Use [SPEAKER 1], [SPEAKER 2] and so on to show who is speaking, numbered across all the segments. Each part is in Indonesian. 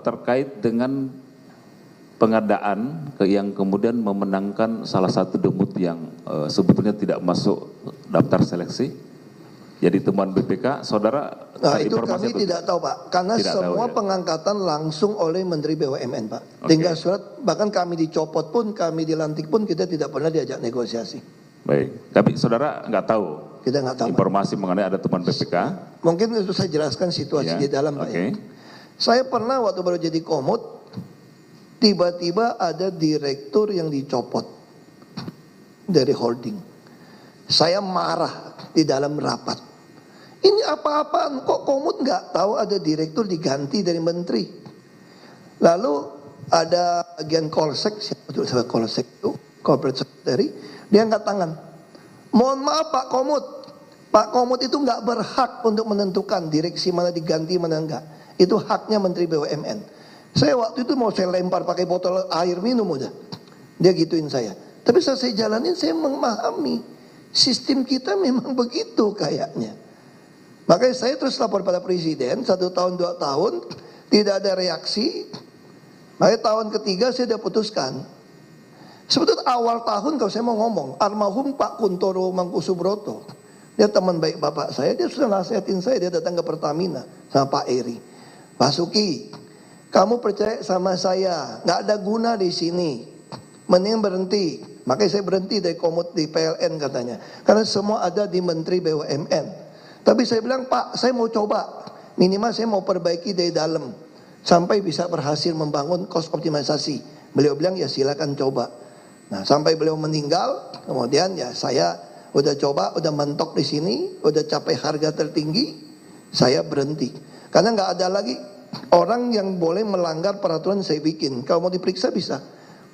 [SPEAKER 1] terkait dengan pengadaan yang kemudian memenangkan salah satu demut yang sebetulnya tidak masuk daftar seleksi. Jadi temuan BPK, saudara.
[SPEAKER 2] Nah itu kami tidak tahu Pak, karena semua pengangkatan langsung oleh Menteri BUMN Pak. Tinggal surat, bahkan kami dicopot pun, kami dilantik pun kita tidak pernah diajak negosiasi.
[SPEAKER 1] Baik, tapi saudara nggak tahu.
[SPEAKER 2] Kita nggak tahu
[SPEAKER 1] informasi
[SPEAKER 2] Pak.
[SPEAKER 1] Mengenai ada temuan BPK.
[SPEAKER 2] Mungkin itu saya jelaskan situasi di dalam Pak. Ya. Saya pernah waktu baru jadi komut, tiba-tiba ada direktur yang dicopot dari holding. Saya marah di dalam rapat. Ini apa-apaan, kok komut nggak tahu ada direktur diganti dari menteri. Lalu ada bagian Kolsek, siapa itu Kolsek itu, corporate secretary, dia angkat tangan. Mohon maaf Pak Komut itu nggak berhak untuk menentukan direksi mana diganti mana enggak. Itu haknya Menteri BUMN. Saya waktu itu mau saya lempar pakai botol air minum udah. Dia gituin saya. Tapi saat saya jalanin saya memahami sistem kita memang begitu kayaknya. Makanya saya terus lapor pada presiden 1 tahun 2 tahun tidak ada reaksi. Makanya tahun ketiga saya sudah putuskan. Sebetulnya awal tahun kalau saya mau ngomong, almarhum Pak Kuntoro Mangkusubroto, dia teman baik bapak saya, dia sudah nasihatin saya, dia datang ke Pertamina sama Pak Eri. Pak Suki, kamu percaya sama saya, nggak ada guna di sini, mending berhenti. Makanya saya berhenti dari komut di PLN katanya, karena semua ada di Menteri BUMN. Tapi saya bilang Pak, saya mau coba, minimal saya mau perbaiki dari dalam, sampai bisa berhasil membangun cost optimalisasi. Beliau bilang ya silakan coba. Nah sampai beliau meninggal, kemudian ya saya udah coba, udah mentok di sini, udah capai harga tertinggi, saya berhenti. Karena nggak ada lagi orang yang boleh melanggar peraturan saya bikin. Kalau mau diperiksa bisa.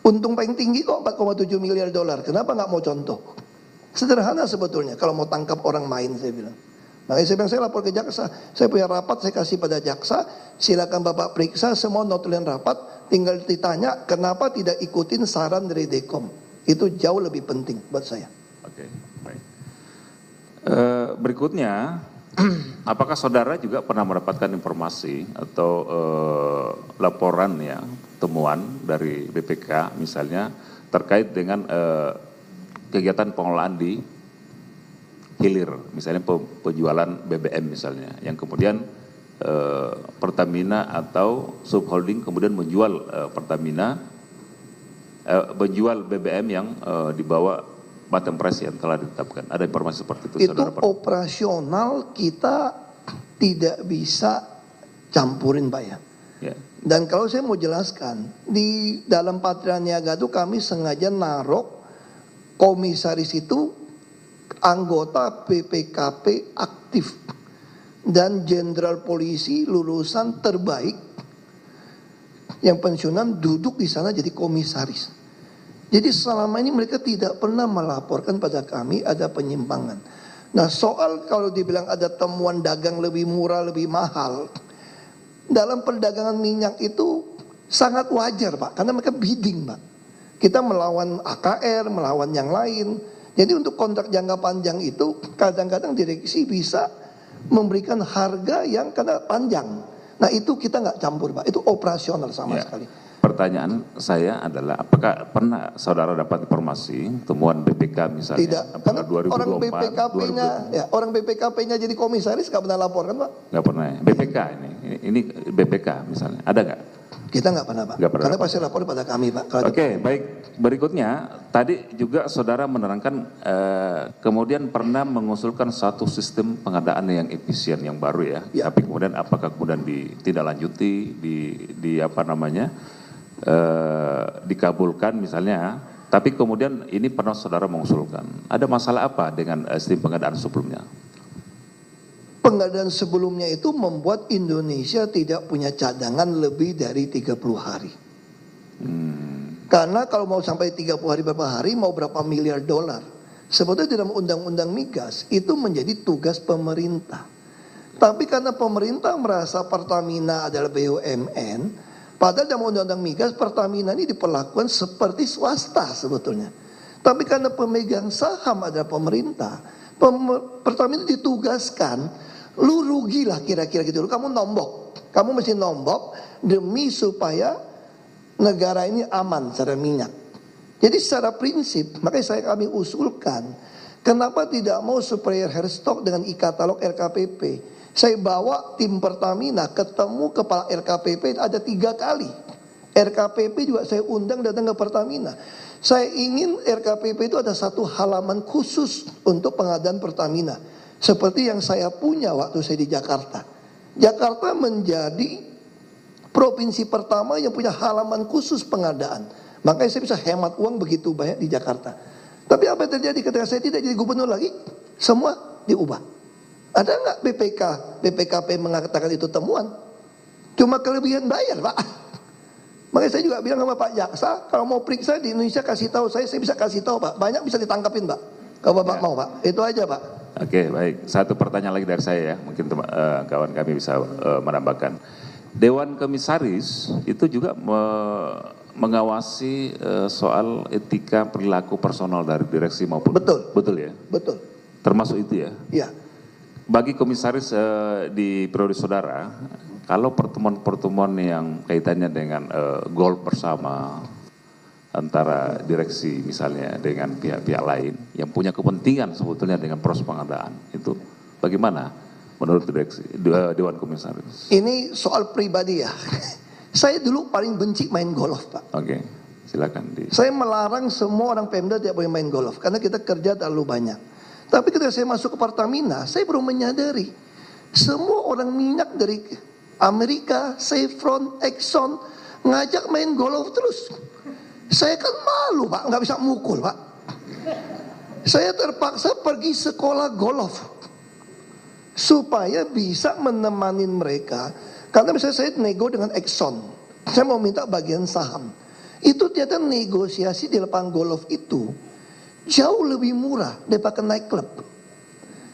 [SPEAKER 2] Untung paling tinggi kok 4,7 miliar dolar. Kenapa nggak mau contoh? Sederhana sebetulnya kalau mau tangkap orang main saya bilang. Makanya saya bilang saya lapor ke jaksa. Saya punya rapat saya kasih pada jaksa. Silakan Bapak periksa semua notulen rapat. Tinggal ditanya kenapa tidak ikutin saran dari Dekom. Itu jauh lebih penting buat saya.
[SPEAKER 1] Oke, baik. Berikutnya, apakah saudara juga pernah mendapatkan informasi atau laporan ya, temuan dari BPK misalnya terkait dengan kegiatan pengelolaan di hilir, misalnya penjualan BBM misalnya, yang kemudian Pertamina atau subholding kemudian menjual Pertamina, menjual BBM yang dibawa bottom price yang telah ditetapkan. Ada informasi seperti itu?
[SPEAKER 2] Itu operasional kita tidak bisa campurin Pak ya. Yeah. Dan kalau saya mau jelaskan, di dalam Patria Niaga itu kami sengaja naruh komisaris itu anggota BPKP aktif dan jenderal polisi lulusan terbaik yang pensiunan duduk di sana jadi komisaris. Jadi selama ini mereka tidak pernah melaporkan pada kami ada penyimpangan. Nah soal kalau dibilang ada temuan dagang lebih murah, lebih mahal, dalam perdagangan minyak itu sangat wajar Pak, karena mereka bidding Pak. Kita melawan AKR, melawan yang lain. Jadi untuk kontrak jangka panjang itu kadang-kadang direksi bisa memberikan harga yang karena panjang. Nah itu kita nggak campur Pak, itu operasional sama sekali.
[SPEAKER 1] Pertanyaan saya adalah apakah pernah saudara dapat informasi temuan BPK misalnya?
[SPEAKER 2] Tidak, karena 2024, orang BPKP-nya, ya, orang BPKP-nya jadi komisaris nggak pernah laporkan Pak? Nggak pernah ya.
[SPEAKER 1] BPK ini BPK misalnya, ada nggak?
[SPEAKER 2] Kita nggak pernah Pak, karena pasti lapor pada kami Pak.
[SPEAKER 1] Oke, baik. Berikutnya, tadi juga saudara menerangkan kemudian pernah mengusulkan satu sistem pengadaan yang efisien, yang baru ya. Tapi kemudian apakah kemudian ditindaklanjuti, di apa namanya, dikabulkan misalnya. Tapi kemudian ini pernah saudara mengusulkan. Ada masalah apa dengan sistem pengadaan sebelumnya?
[SPEAKER 2] Pengadaan sebelumnya itu membuat Indonesia tidak punya cadangan lebih dari 30 hari. Karena kalau mau sampai 30 hari berapa hari, mau berapa miliar dolar. Sebetulnya dalam undang-undang migas itu menjadi tugas pemerintah. Tapi karena pemerintah merasa Pertamina adalah BUMN, padahal dalam undang-undang migas Pertamina ini diperlakukan seperti swasta sebetulnya. Tapi karena pemegang saham adalah pemerintah, Pertamina ditugaskan, lu rugilah kira-kira gitu, kamu nombok. Kamu mesti nombok demi supaya negara ini aman secara minyak. Jadi secara prinsip, makanya kami usulkan, kenapa tidak mau supplier Herstock dengan e-katalog RKPP. Saya bawa tim Pertamina ketemu kepala RKPP ada 3 kali. RKPP juga saya undang datang ke Pertamina. Saya ingin RKPP itu ada satu halaman khusus untuk pengadaan Pertamina. Seperti yang saya punya waktu saya di Jakarta. Jakarta menjadi provinsi pertama yang punya halaman khusus pengadaan. Makanya saya bisa hemat uang begitu banyak di Jakarta. Tapi apa yang terjadi ketika saya tidak jadi gubernur lagi? Semua diubah. Ada nggak BPKP mengatakan itu temuan? Cuma kelebihan bayar, Pak. Makanya saya juga bilang sama Pak Jaksa, kalau mau periksa di Indonesia kasih tahu saya bisa kasih tahu, Pak. Banyak bisa ditangkapin, Pak. Kalau Bapak mau, Pak. Itu aja, Pak.
[SPEAKER 1] Oke, baik. Satu pertanyaan lagi dari saya ya, mungkin kawan kami bisa menambahkan. Dewan Komisaris itu juga mengawasi soal etika perilaku personal dari direksi maupun... Betul ya?
[SPEAKER 2] Betul.
[SPEAKER 1] Termasuk itu ya?
[SPEAKER 2] Iya.
[SPEAKER 1] Bagi komisaris di periode saudara, kalau pertemuan-pertemuan yang kaitannya dengan golf bersama antara direksi misalnya dengan pihak-pihak lain yang punya kepentingan sebetulnya dengan proses pengadaan, itu bagaimana menurut direksi Dewan Komisaris?
[SPEAKER 2] Ini soal pribadi ya. Saya dulu paling benci main golf, Pak.
[SPEAKER 1] Oke, silakan.
[SPEAKER 2] Saya melarang semua orang Pemda tidak boleh main golf karena kita kerja terlalu banyak. Tapi ketika saya masuk ke Pertamina, saya baru menyadari semua orang minyak dari Amerika, Chevron, Exxon ngajak main golf terus. Saya kan malu, Pak, nggak bisa mukul, Pak. Saya terpaksa pergi sekolah golf supaya bisa menemani mereka. Karena misalnya saya nego dengan Exxon, saya mau minta bagian saham. Itu ternyata negosiasi di lapangan golf itu jauh lebih murah daripada naik klub.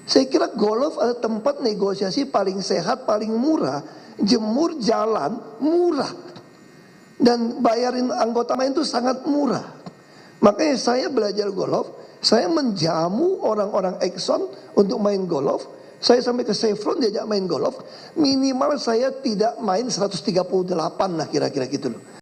[SPEAKER 2] Saya kira golf adalah tempat negosiasi paling sehat, paling murah. Jemur jalan murah. Dan bayarin anggota main itu sangat murah. Makanya saya belajar golf, saya menjamu orang-orang Exxon untuk main golf. Saya sampai ke Chevron diajak main golf. Minimal saya tidak main 138 lah kira-kira gitu loh.